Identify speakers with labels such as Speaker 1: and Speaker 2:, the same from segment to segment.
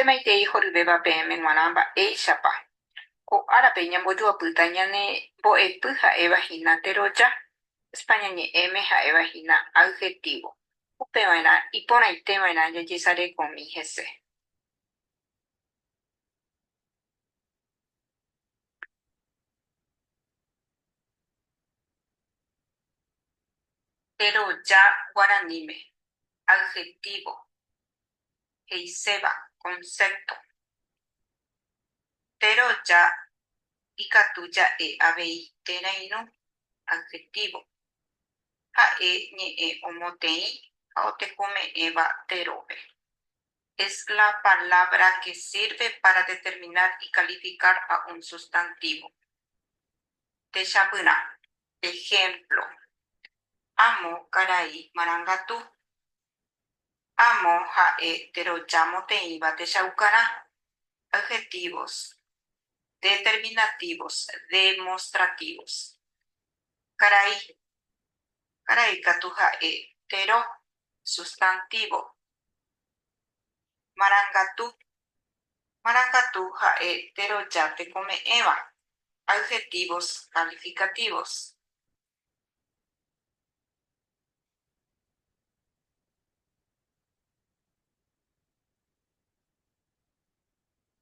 Speaker 1: Maitei horyvéva peẽme g̃uarã mba'éichapa. Ko árape ñambojuapýta ñane mbo'epy ha'evahína teroja. Españañe'ẽme ha'evahína adjetivo. Upeva'erã iporãiteva'erã jajesarekómi hese. Teroja guaraníme. Adjetivo. Heiséva. Concepto. Teroja ikatu ja'e avei térãirõ. Adjetivo. Ha'e ñe'ẽ omotĩi ha otekome'ẽva terópe. Es la palabra que sirve para determinar y calificar a un sustantivo. Techapyrã. Ejemplo. Amo karai marangatu. Amo ha'e teroja moteĩva techaukarã. Adjetivos. Determinativos. Demostrativos. Karai. Karai katu ha'e tero. Sustantivo. Marangatu. Marangatu ha'e teroja tekome'ẽva. Adjetivos calificativos.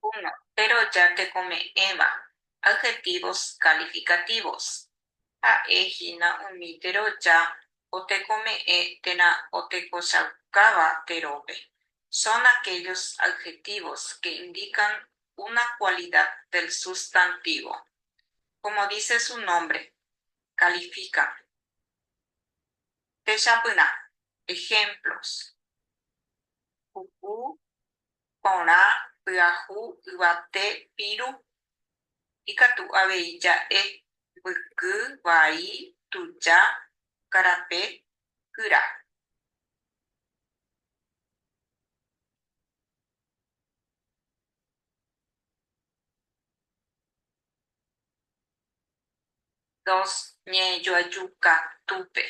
Speaker 1: 1. Teroja tekome'ẽva. Adjetivos calificativos. Ha'ehína umi teroja otekome'ẽ térã otekochaukáva terópe. Son aquellos adjetivos que indican una cualidad del sustantivo. Como dice su nombre, califican. Techapyrã. Ejemplos. Pupu, porã, pyahu, yvate, piru. Ikatu avei ja'e, mbyky, vai, tuja, karape, kyra. Dos. Ñe'ẽjoajuka túpe.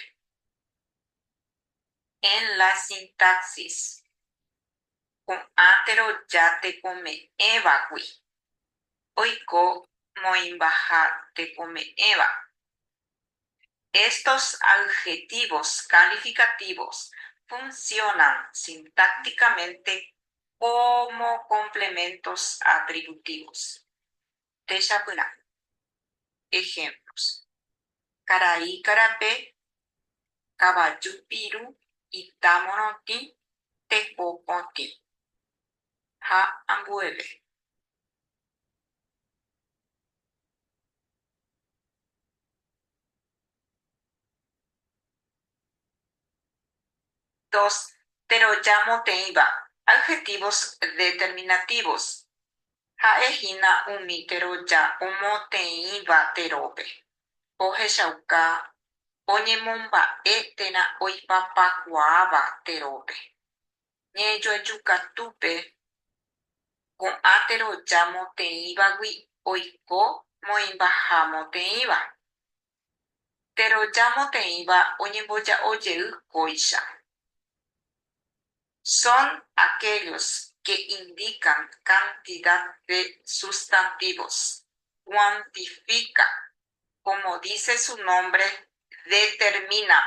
Speaker 1: En la sintaxis. Ko'ã teroja tekome'ẽvagui. Oiko moĩmbaha tekome'ẽva. Estos adjetivos calificativos funcionan sintácticamente como complementos atributivos. Techapyrã. Ejemplos. Karai karape, kavaju piru, ita morotĩ, teho potĩ. Ha ambueve. 2. Teroja moteĩva. Adjetivos determinativos. Ha'ehína umi teroja omoteĩva terópe. Ohechauka, oñemomba'e térã oipapakuaáva terópe. Ñe'ẽjoajuka túpe. Ko'ã teroja moteĩvagui oiko moĩmbaha moteĩva. Teroja moteĩva oñemboja'ojey kóicha. Son aquellos que indican cantidad de sustantivos. Cuantifica. Como dice su nombre, determina.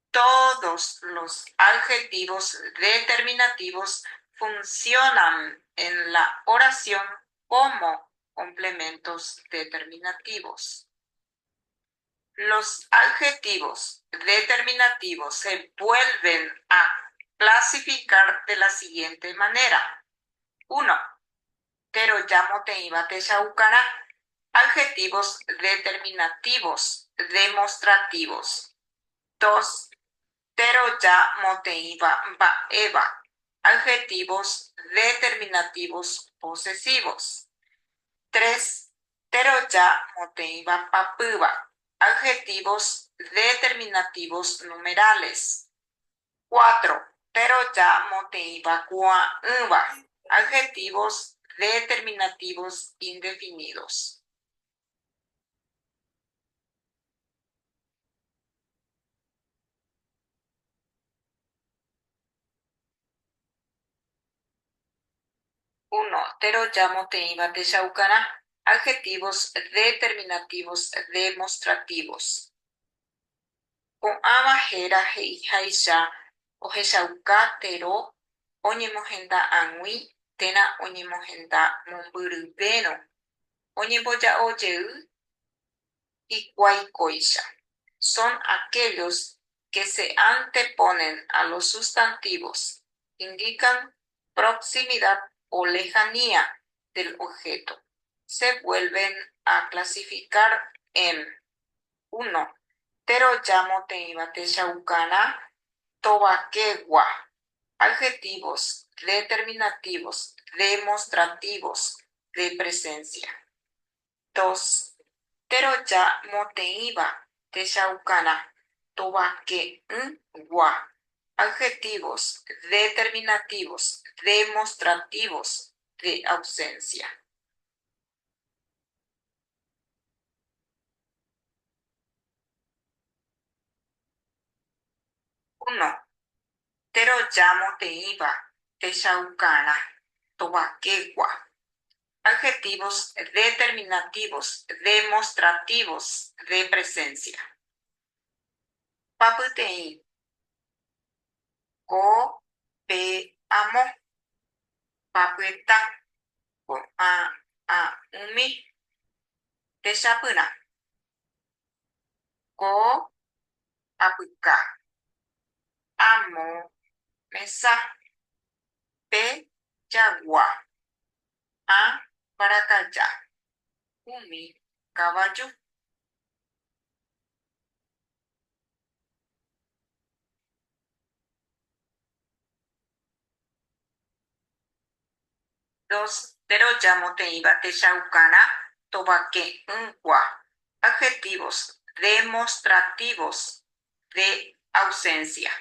Speaker 1: Todos los adjetivos determinativos funcionan en la oración como complementos determinativos. Los adjetivos determinativos se vuelven a clasificar de la siguiente manera. 1. Teroja moteĩva techaukarã. Adjetivos determinativos demostrativos. 2. Teroja moteĩva mba'éva. Adjetivos determinativos posesivos. 3. Teroja moteĩva papýva. Adjetivos determinativos numerales. 4. Teroja moteĩva kua'ỹva. Adjetivos determinativos indefinidos. 1. Teroyamo teiba texaucará. Adjetivos determinativos demostrativos. Ko'ãva héra he'iháicha ohechauka tero oñemohenda'ãgui térã oñemohenda mombyryvérõ oñemboja'ojey hikuáikóicha. Son aquellos que se anteponen a los sustantivos, indican proximidad o lejanía del objeto. Se vuelven a clasificar en 1. Teroyamo teiba texaucará tobaquegua. Adjetivos determinativos, demostrativos, de presencia. 2. Teroyamo teiba texaucará tobaque'ỹgua. Adjetivos determinativos, demostrativos, de ausencia. 1. Teroyamo teiba texaucará tobaquegua. Adjetivos determinativos, demostrativos, de presencia. Papyteĩ. Ko, pe, amo. Papyeta. Umi. Techapyrã. Ko, apyka. Amo, mesa. Pe, jagua. Mbarakaja. Umi, caballo. 2. Teroyamo teiba texaucará tobaque'ỹgua. Adjetivos demostrativos, de ausencia.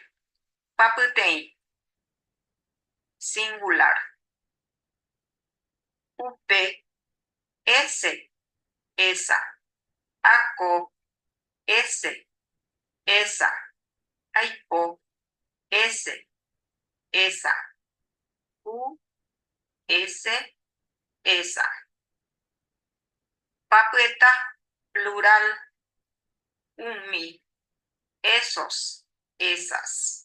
Speaker 1: Papyteĩ. Singular. Upe, ese, esa. Ako, ese, esa. Aipo, ese, esa. Ese, esa. Papyeta, plural. Umi, esos, esas.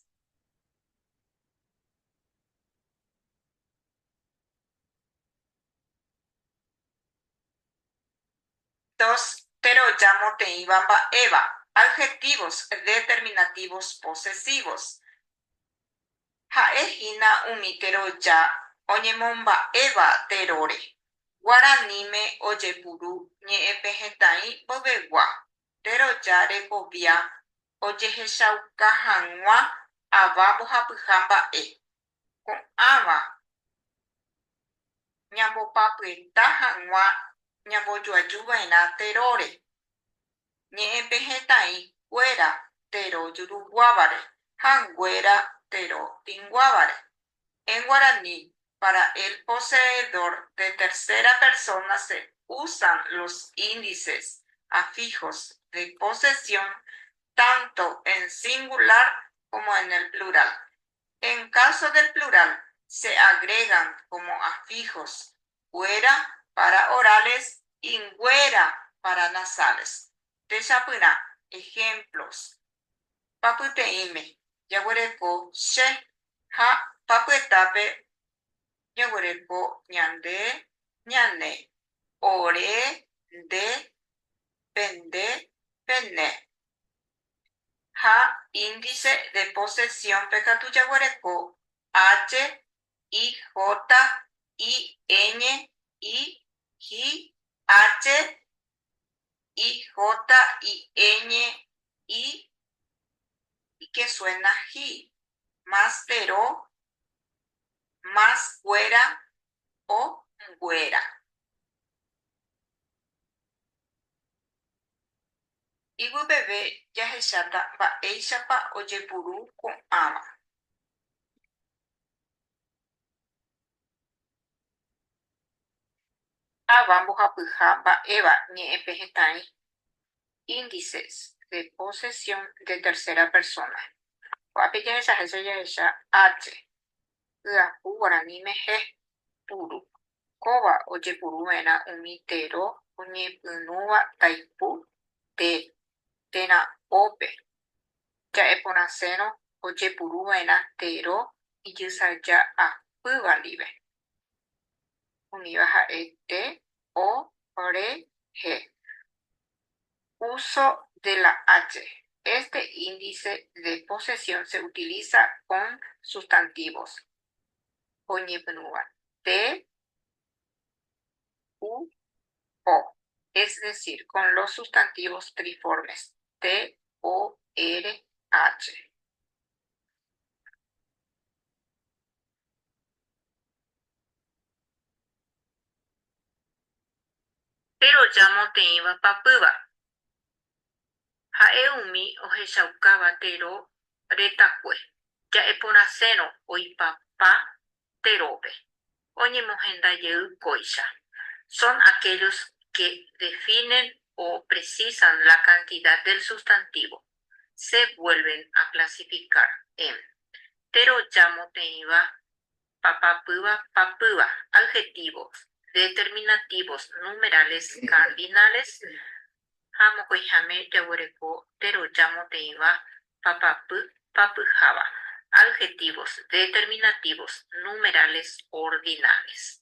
Speaker 1: 2. Teroyamo teiba mba'éva. Adjetivos determinativos posesivos. Ha'ehína umi teroja oñemomba'éva teróre. Guaraníme ojepuru ñe'ẽpehetã'i mbo'evegua. Teroja rekovia ojehechauka hag̃ua ava mbohapyha mba'e. Ko'ãva ñambopapyeta hag̃ua ñambojoajuva'erã teróre. Ñe'ẽpehetã'i kuéra tero juruguávare ha'nguéra tero tinguávare. En guaraní, para el poseedor de tercera persona se usan los índices afijos de posesión tanto en singular como en el plural. En caso del plural, se agregan como afijos güera para orales y ngüera para nasales. Techapyrã. Ejemplos. Papyteĩme jaguereko che ha papyetápe jaguereko ñande, ñane. Ore, nde, pende, pene. Ha índice de posesión pe katu jaguereko h, i, j, i, ñ, i, j, h, I, J, I, Ñ, I, y que suena ji, más tero, más güera o güera. Iguipeve jahecháta mba'éichapa ojepuru ko'ãva. Ava mbohapyha mba'éva ñe'ẽpehetã'i. Índices de posesión de tercera persona. Ko'ápe jahecha h. Hyapu guaraníme he puru. Kóva ojepuru'erã umi térõ oñepyrũva taipu térã ópe. Ja'eporãsérõ ojeporuva'erã térõ ijysaja ndive. Umíva ha'e T, O, re, G. Uso de la H. Este índice de posesión se utiliza con sustantivos. Oñepyrũva. T, U, O. Es decir, con los sustantivos triformes. T, O, R, H. Pero jamoteĩva papýva. Ha'e umi ohechaukáva térõ retakue. Ja'eporãsérõ oipapa terópe. Oñemohendajey son aquellos que definen o precisan la cantidad del sustantivo. Se vuelven a clasificar en tero jamoteĩva, papapýva, papýva, adjetivos, determinativos, numerales, cardinales, ha mokõiháme jaguereko tero jamoteĩva, papapy, papyháva, adjetivos, determinativos, numerales, ordinales.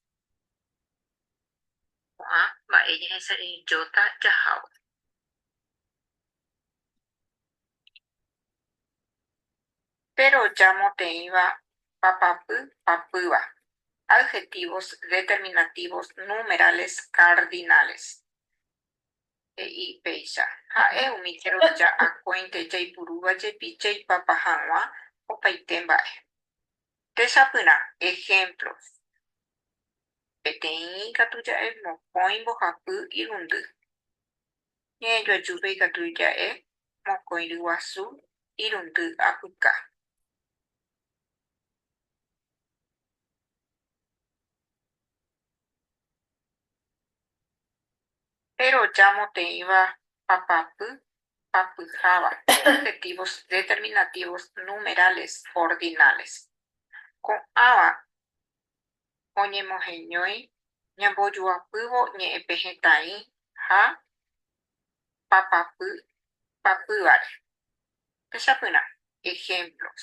Speaker 1: Mba'e ñahecharejóta jaháva. Pero jamoteĩva, papapy, papýva. Adjetivos determinativos numerales cardinales. Péicha. Ha'e umi teroja akóinte jaipurúva jepi jaipapa hag̃ua opaite mba'e. Techapyrã. Ejemplos. Peteĩ katu ja'e mokõi mbohapy irundy. Ñe'ẽjoajúpe ikatu ja'e mokõi ryguasu irundy apyka. Pero jamoteĩva, papapy, papyháva. Adjetivos determinativos numerales ordinales. Ko'ãva oñemoheñói ñambojuapývo ñe'ẽpe hetãĩ ha papapy, papývare. Techapyrã. Ejemplos.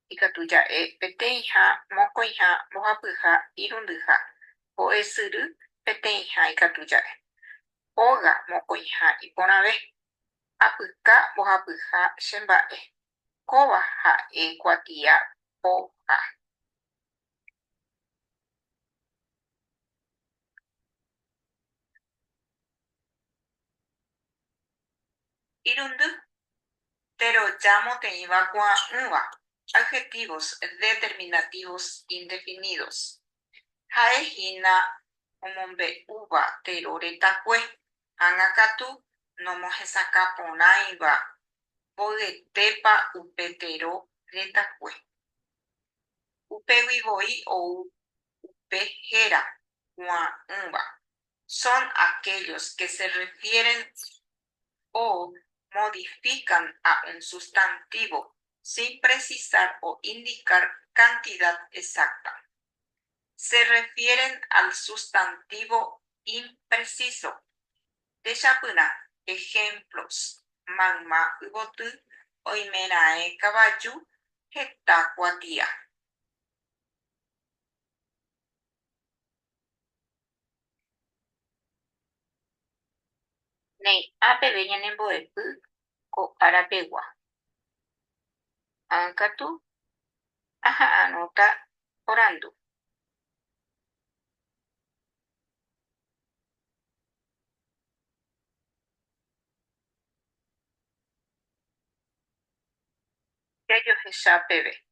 Speaker 1: Ikatu ja'e peteĩha, mokõiha, mbohapyha, irundyha. Ho'esyry peteĩha ikatu ja'e. Óga mokõiha iporãve. Apyka mbohapyha che mba'e. Kóva ha'e kuatia óga. Irundy. Pero jamoteĩva ko'ã'ỹva. Adjetivos determinativos indefinidos. Ha'ehína omombe'úva térõ retakue. Ág̃akatu nomohesakãporãiva mbo'etépa upe térõ retakue. Upeguivoi ou upe héra ko'ã'ỹva. Son aquellos que se refieren o modifican a un sustantivo sin precisar o indicar cantidad exacta. Se refieren al sustantivo impreciso. Techapyrã. Ejemplos. Mayma yvoty, oimeraẽ kavaju, heta kuatia. Néi ápeve ñanembo'epy ko arapegua. Ág̃akatu aha'ãrõta orandu. Jajohecha peve.